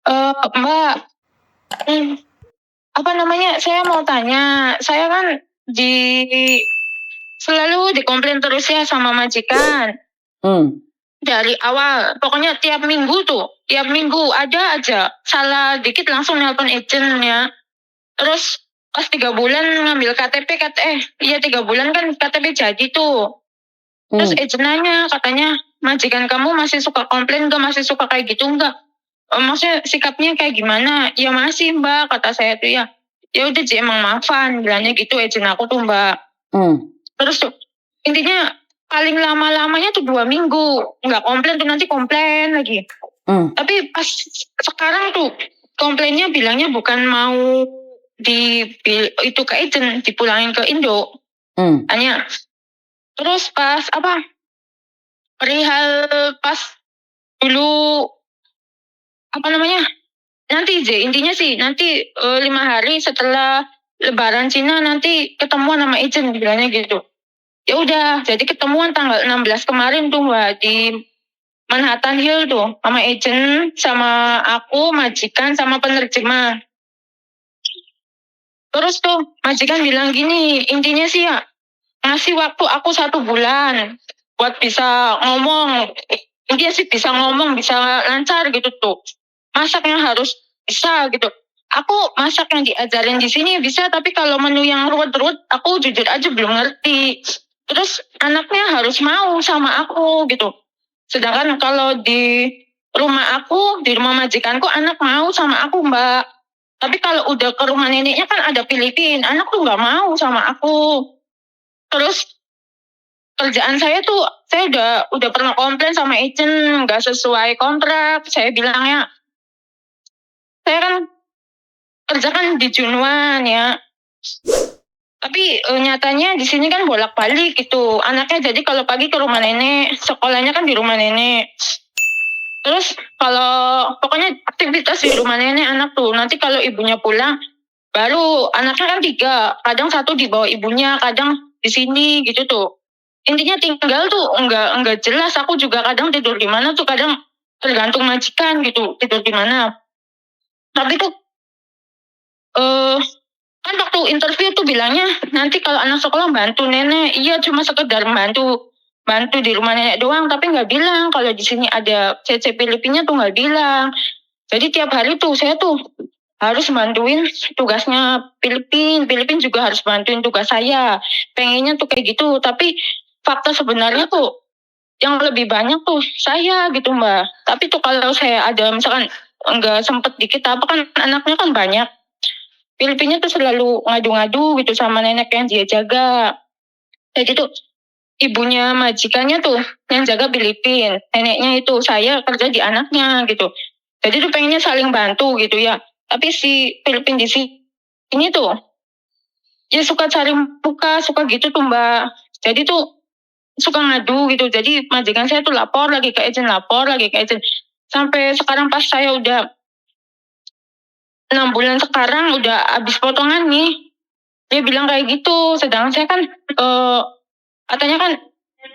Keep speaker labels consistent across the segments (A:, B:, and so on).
A: Mbak, mmm, apa namanya, saya mau tanya, saya kan di selalu dikomplain terus ya sama majikan.
B: Hmm.
A: Dari awal, pokoknya tiap minggu ada aja salah dikit langsung nelpon agent ya. Terus pas 3 bulan ngambil KTP iya 3 bulan kan KTP jadi tuh. Terus agent nanya katanya, "Majikan kamu masih suka komplain nggak? Masih suka kayak gitu nggak? Maksudnya sikapnya kayak gimana?" "Ya masih Mbak," kata saya tuh ya. "Ya udah Ji emang maafan," bilangnya gitu agent aku tuh Mbak. Terus tuh intinya paling lama-lamanya tuh 2 minggu, nggak komplain tuh nanti komplain lagi. Tapi pas sekarang tuh komplainnya bilangnya bukan mau itu ke agent, dipulangin ke Indo. Tanya. Terus pas perihal pas dulu apa namanya? Nanti intinya sih nanti 5 hari setelah Lebaran Cina nanti ketemuan sama agent bilangnya gitu. Ya udah, jadi ketemuan tanggal 16 kemarin tuh Mbak di Manhattan Hill tuh sama agent, sama aku, majikan, sama penerjemah. Terus tuh majikan bilang gini, intinya sih ya ngasih waktu aku 1 bulan buat bisa ngomong. Intinya sih bisa ngomong, bisa lancar gitu tuh. Masaknya harus bisa gitu. Aku masak yang diajarin di sini bisa, tapi kalau menu yang ruwet-ruwet aku jujur aja belum ngerti. Terus anaknya harus mau sama aku gitu. Sedangkan kalau di di rumah majikanku anak mau sama aku Mbak. Tapi kalau udah ke rumah neneknya kan ada Filipina, anak tuh nggak mau sama aku. Terus kerjaan saya udah pernah komplain sama agent nggak sesuai kontrak. Saya bilangnya, saya kan kerja kan di Junuan ya. Tapi nyatanya di sini kan bolak-balik gitu. Anaknya jadi kalau pagi ke rumah nenek, sekolahnya kan di rumah nenek. Terus kalau pokoknya aktivitas di rumah nenek anak tuh. Nanti kalau ibunya pulang, baru anaknya kan 3. Kadang 1 di bawah ibunya, kadang di sini gitu tuh. Intinya tinggal tuh enggak jelas. Aku juga kadang tidur di mana tuh, kadang tergantung majikan gitu, tidur di mana. Tapi tuh kan waktu interview tuh bilangnya nanti kalau anak sekolah bantu nenek. Iya cuma sekedar bantu di rumah nenek doang, tapi nggak bilang kalau di sini ada CC Filipinnya tuh nggak bilang. Jadi tiap hari tuh saya tuh harus bantuin tugasnya Filipin juga harus bantuin tugas saya. Pengennya tuh kayak gitu, tapi fakta sebenarnya tuh yang lebih banyak tuh saya gitu Mbak. Tapi tuh kalau saya ada misalkan nggak sempet dikit apa kan anaknya kan banyak. Filipinnya tuh selalu ngadu-ngadu gitu sama nenek yang dia jaga. Jadi tuh ibunya majikannya tuh yang jaga Filipin, neneknya itu saya kerja di anaknya gitu. Jadi tuh pengennya saling bantu gitu ya. Tapi si Filipin di sini tuh ya suka cari muka, suka gitu tuh Mbak. Jadi tuh suka ngadu gitu. Jadi majikan saya tuh lapor lagi ke agent, lapor lagi ke agent. Sampai sekarang pas saya udah 6 bulan sekarang udah habis potongan nih. Dia bilang kayak gitu. Sedangkan saya kan katanya kan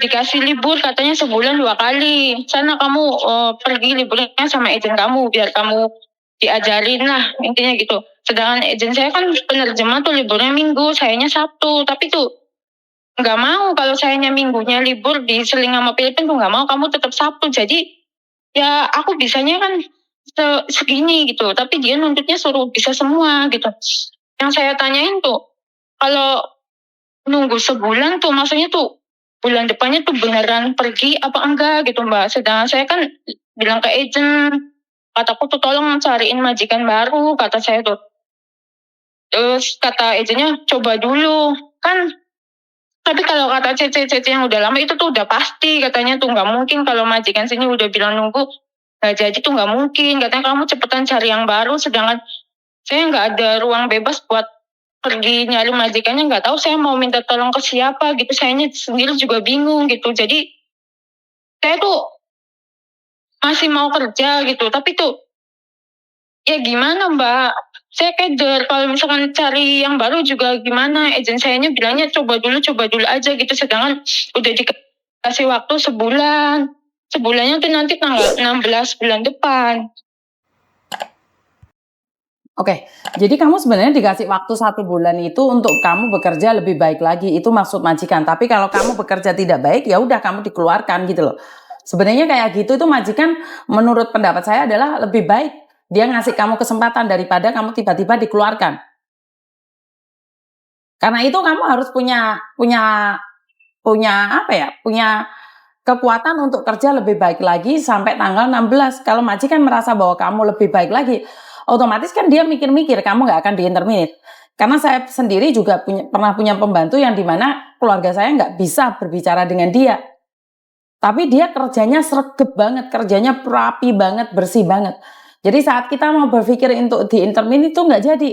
A: dikasih libur katanya sebulan 2 kali. Sana kamu pergi liburnya sama agent kamu biar kamu diajarin lah intinya gitu. Sedangkan agent saya kan penerjemah tuh liburnya Minggu, sayanya Sabtu. Tapi tuh nggak mau kalau sayanya Minggunya libur diseling sama Filipin tuh nggak mau, kamu tetap Sabtu. Jadi ya aku bisanya kan segini gitu, tapi dia nuntutnya suruh bisa semua gitu. Yang saya tanyain tuh kalau nunggu sebulan tuh maksudnya tuh bulan depannya tuh beneran pergi apa enggak gitu Mbak. Sedangkan saya kan bilang ke agent, kataku tuh tolong cariin majikan baru, kata saya tuh. Terus kata agentnya coba dulu. Kan tapi kalau kata CC yang udah lama itu tuh udah pasti katanya tuh nggak mungkin kalau majikan sini udah bilang nunggu nggak jadi tuh nggak mungkin. Katanya kamu cepetan cari yang baru. Sedangkan saya nggak ada ruang bebas buat pergi nyari majikannya, nggak tahu saya mau minta tolong ke siapa gitu. Sayanya sendiri juga bingung gitu. Jadi saya tuh masih mau kerja gitu. Tapi tuh ya gimana Mbak? Saya keder kalau misalkan cari yang baru juga gimana. Agent sayanya bilangnya coba dulu aja gitu. Sedangkan udah dikasih waktu sebulan. Sebulannya tuh nanti tanggal 16 bulan depan.
B: Oke, jadi kamu sebenarnya dikasih waktu 1 bulan itu untuk kamu bekerja lebih baik lagi, itu maksud majikan. Tapi kalau kamu bekerja tidak baik, ya udah kamu dikeluarkan gitu loh. Sebenarnya kayak gitu itu majikan menurut pendapat saya adalah lebih baik dia ngasih kamu kesempatan daripada kamu tiba-tiba dikeluarkan. Karena itu kamu harus punya punya punya apa ya? Punya kekuatan untuk kerja lebih baik lagi sampai tanggal 16. Kalau majikan merasa bahwa kamu lebih baik lagi, otomatis kan dia mikir-mikir kamu nggak akan diinterminate. Karena saya sendiri juga pernah punya pembantu yang dimana keluarga saya nggak bisa berbicara dengan dia. Tapi dia kerjanya sregep banget, kerjanya rapi banget, bersih banget. Jadi saat kita mau berpikir untuk diinterminate itu nggak jadi.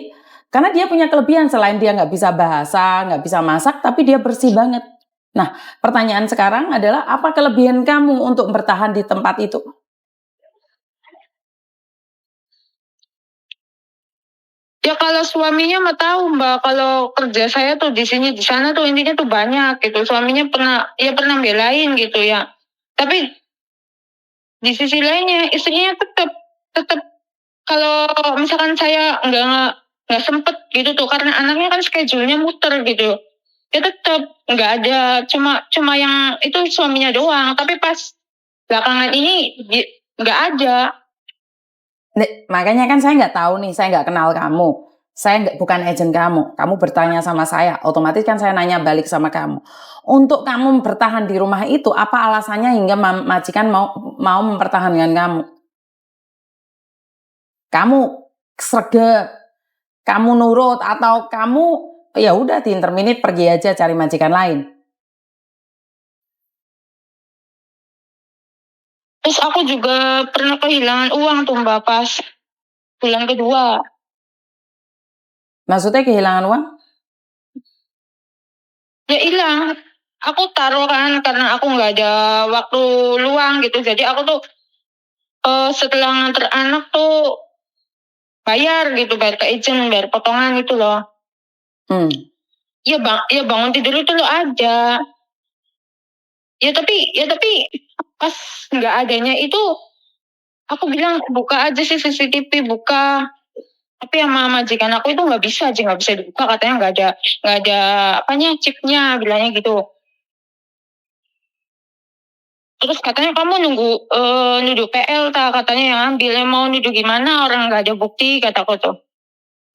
B: Karena dia punya kelebihan selain dia nggak bisa bahasa, nggak bisa masak, tapi dia bersih banget. Nah, pertanyaan sekarang adalah apa kelebihan kamu untuk bertahan di tempat itu?
A: Ya kalau suaminya mah tahu Mbak, kalau kerja saya tuh di sini di sana tuh intinya tuh banyak gitu. Suaminya pernah belain gitu ya. Tapi di sisi lainnya istrinya tetap kalau misalkan saya nggak sempet gitu tuh karena anaknya kan schedule-nya muter gitu. Ya tetap nggak ada cuma yang itu suaminya doang. Tapi pas belakangan ini nggak ada.
B: Makanya kan saya nggak tahu nih, saya nggak kenal kamu. Saya bukan agent kamu. Kamu bertanya sama saya, otomatis kan saya nanya balik sama kamu. Untuk kamu bertahan di rumah itu, apa alasannya hingga majikan mau mempertahankan kamu? Kamu sregep, kamu nurut, atau kamu ya udah diinterminate pergi aja cari majikan lain?
A: Terus aku juga pernah kehilangan uang tuh Mbak pas bulan kedua.
B: Maksudnya kehilangan uang?
A: Ya hilang. Aku taruh kan karena aku nggak ada waktu luang gitu. Jadi aku tuh setelah nganter anak tuh bayar gitu, bayar ke agent, bayar potongan gitu loh. Ya bangun tidur itu lo ada. Ya tapi pas nggak adanya itu aku bilang buka aja sih CCTV buka. Tapi sama majikan aku itu nggak bisa dibuka katanya nggak ada apanya chipnya bilangnya gitu. Terus katanya kamu nuduh PL katanya yang ambil mau nuduh gimana orang nggak ada bukti kataku tuh.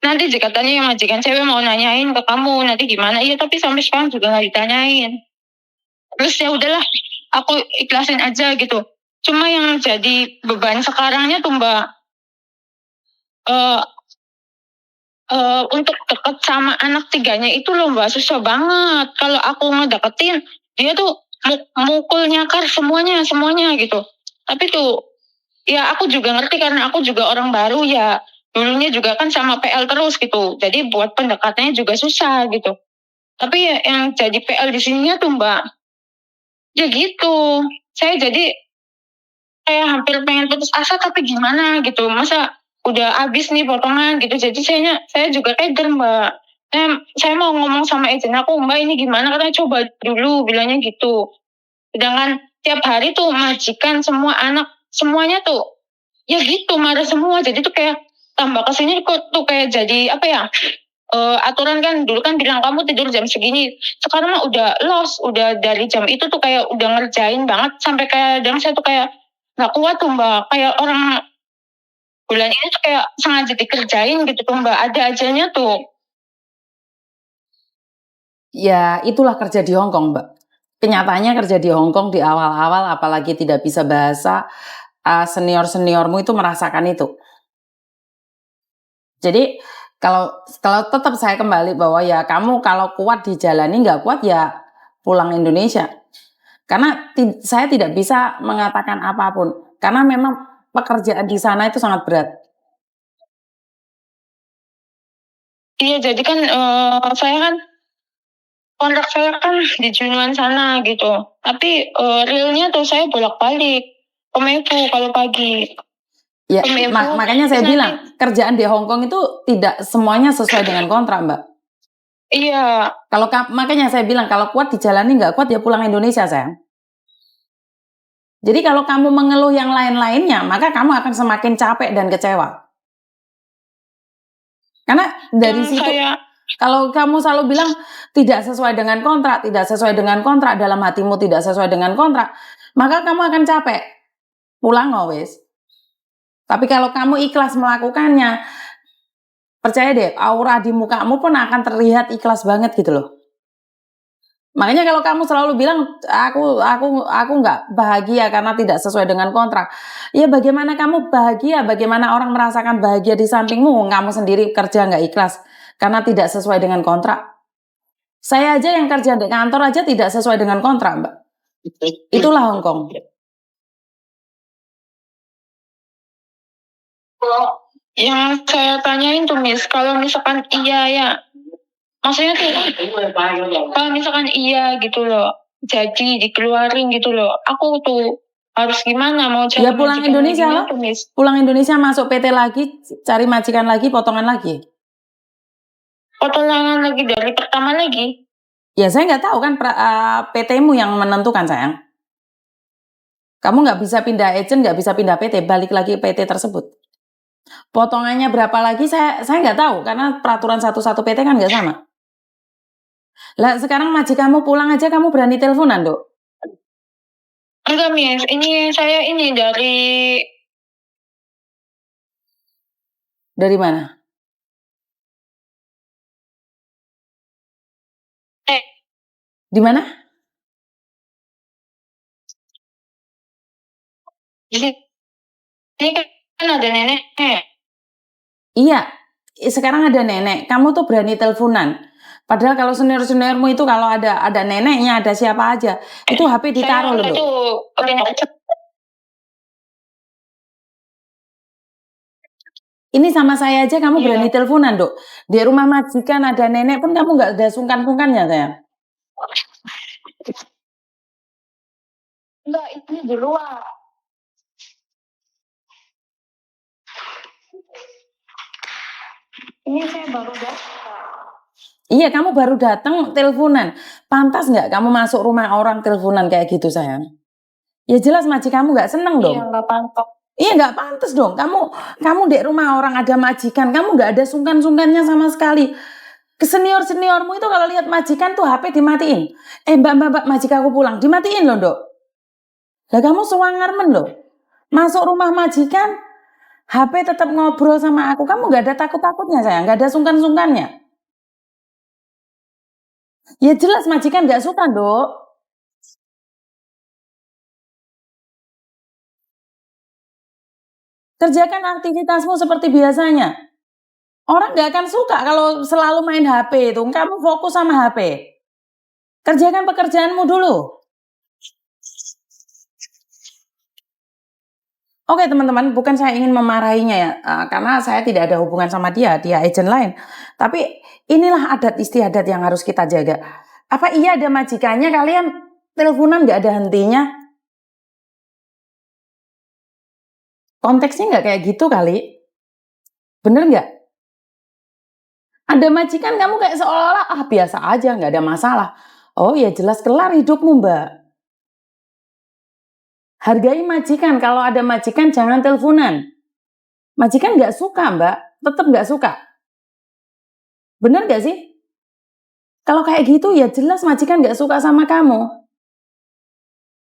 A: Nanti katanya yang majikan cewek mau nanyain ke kamu nanti gimana iya tapi sampai sekarang juga nggak ditanyain. Terus ya udahlah aku ikhlasin aja gitu. Cuma yang jadi beban sekarangnya tuh Mbak uh, untuk deket sama anak tiganya itu loh Mbak susah banget. Kalau aku ngedeketin dia tuh mukul nyakar semuanya gitu. Tapi tuh ya aku juga ngerti karena aku juga orang baru ya. Dulunya juga kan sama PL terus gitu. Jadi buat pendekatannya juga susah gitu. Tapi ya yang jadi PL di sininya tuh Mbak. Ya gitu. Saya jadi kayak hampir pengen putus asa tapi gimana gitu. Masa udah habis nih potongan gitu. Jadi saya juga keder Mbak. Saya mau ngomong sama agent aku, Mbak ini gimana? Katanya coba dulu bilangnya gitu. Sedangkan tiap hari tuh majikan semua anak semuanya tuh ya gitu marah semua jadi tuh kayak tambah kesini kok tuh kayak jadi apa ya aturan kan dulu kan bilang kamu tidur jam segini sekarang mah udah lost udah dari jam itu tuh kayak udah ngerjain banget sampai kadang saya tuh kayak nggak kuat tuh Mbak kayak orang bulan ini tuh kayak sengaja dikerjain gitu tuh Mbak ada ajanya tuh.
B: Ya itulah kerja di Hong Kong Mbak. Kenyataannya kerja di Hong Kong di awal-awal apalagi tidak bisa bahasa, senior-seniormu itu merasakan itu. Jadi kalau tetap saya kembali bahwa ya kamu kalau kuat dijalani, nggak kuat ya pulang Indonesia. Karena saya tidak bisa mengatakan apapun, karena memang pekerjaan di sana itu sangat berat.
A: Iya jadi kan saya kan kontrak saya kan di Junuan sana gitu. Tapi realnya tuh saya bolak-balik ke Mefu kalau pagi.
B: Ya, makanya saya bilang kerjaan di Hong Kong itu tidak semuanya sesuai dengan kontrak, Mbak.
A: Iya.
B: Makanya saya bilang kalau kuat dijalani, nggak kuat ya pulang Indonesia, sayang. Jadi kalau kamu mengeluh yang lain-lainnya, maka kamu akan semakin capek dan kecewa. Karena dari
A: Yang
B: situ,
A: saya
B: kalau kamu selalu bilang tidak sesuai dengan kontrak, tidak sesuai dengan kontrak, dalam hatimu tidak sesuai dengan kontrak, maka kamu akan capek. Pulang wes. Tapi kalau kamu ikhlas melakukannya, percaya deh, aura di mukamu pun akan terlihat ikhlas banget gitu loh. Makanya kalau kamu selalu bilang aku nggak bahagia karena tidak sesuai dengan kontrak, ya bagaimana kamu bahagia? Bagaimana orang merasakan bahagia di sampingmu? Kamu sendiri kerja nggak ikhlas karena tidak sesuai dengan kontrak. Saya aja yang kerja di kantor aja tidak sesuai dengan kontrak, Mbak. Itulah Hongkong.
A: yang saya tanyain tuh Miss, kalau misalkan iya ya, maksudnya tuh kalau misalkan iya gitu loh, jadi dikeluarin gitu loh, aku tuh harus gimana mau cari
B: Ya pulang
A: majikan
B: Indonesia
A: laginya
B: loh.
A: tuh Miss?
B: Pulang Indonesia masuk PT lagi, cari majikan lagi, potongan lagi.
A: Potongan lagi dari pertama lagi.
B: Ya saya nggak tahu kan PT-mu yang menentukan sayang. Kamu nggak bisa pindah agent, nggak bisa pindah PT, balik lagi PT tersebut. Potongannya berapa lagi saya nggak tahu karena peraturan satu-satu PT kan nggak sama. Lah sekarang majikanmu pulang aja kamu berani teleponan, Dok?
A: Enggak Miss, ini saya ini
B: Dari mana? Di mana?
A: ini kan ada nenek.
B: Iya, sekarang ada nenek. Kamu tuh berani teleponan. Padahal kalau senior-seniormu itu kalau ada neneknya, ada siapa aja, itu HP ditaruh loh, Dok. Ini sama saya aja kamu berani teleponan, Dok. Di rumah majikan ada nenek pun kamu nggak ada sungkan-sungkannya, sayang.
A: Enggak, ini di luar. Ini saya baru datang.
B: Iya, kamu baru datang teleponan. Pantas nggak kamu masuk rumah orang teleponan kayak gitu, sayang? Ya jelas majikanmu nggak seneng dong.
A: Iya, nggak pantas.
B: Iya nggak pantas dong. Kamu di rumah orang ada majikan, kamu nggak ada sungkan-sungkannya sama sekali. Ke seniormu itu kalau lihat majikan tuh HP dimatiin. Mbak, majikanku pulang, dimatiin loh, Dok. Lah kamu sewangarmen loh. Masuk rumah majikan, HP tetap ngobrol sama aku. Kamu nggak ada takut-takutnya, sayang. Nggak ada sungkan-sungkannya. Ya jelas majikan nggak suka, Dok. Kerjakan aktivitasmu seperti biasanya. Orang nggak akan suka kalau selalu main HP itu. Kamu fokus sama HP. Kerjakan pekerjaanmu dulu. Oke teman-teman, bukan saya ingin memarahinya ya, karena saya tidak ada hubungan sama dia agent lain. Tapi inilah adat istiadat yang harus kita jaga. Apa iya ada majikannya kalian teleponan nggak ada hentinya? Konteksnya nggak kayak gitu kali. Bener nggak? Ada majikan kamu kayak seolah-olah biasa aja, nggak ada masalah. Oh ya jelas kelar hidupmu, Mbak. Hargai majikan, kalau ada majikan jangan teleponan. Majikan nggak suka, Mbak, tetap nggak suka. Bener nggak sih? Kalau kayak gitu ya jelas majikan nggak suka sama kamu.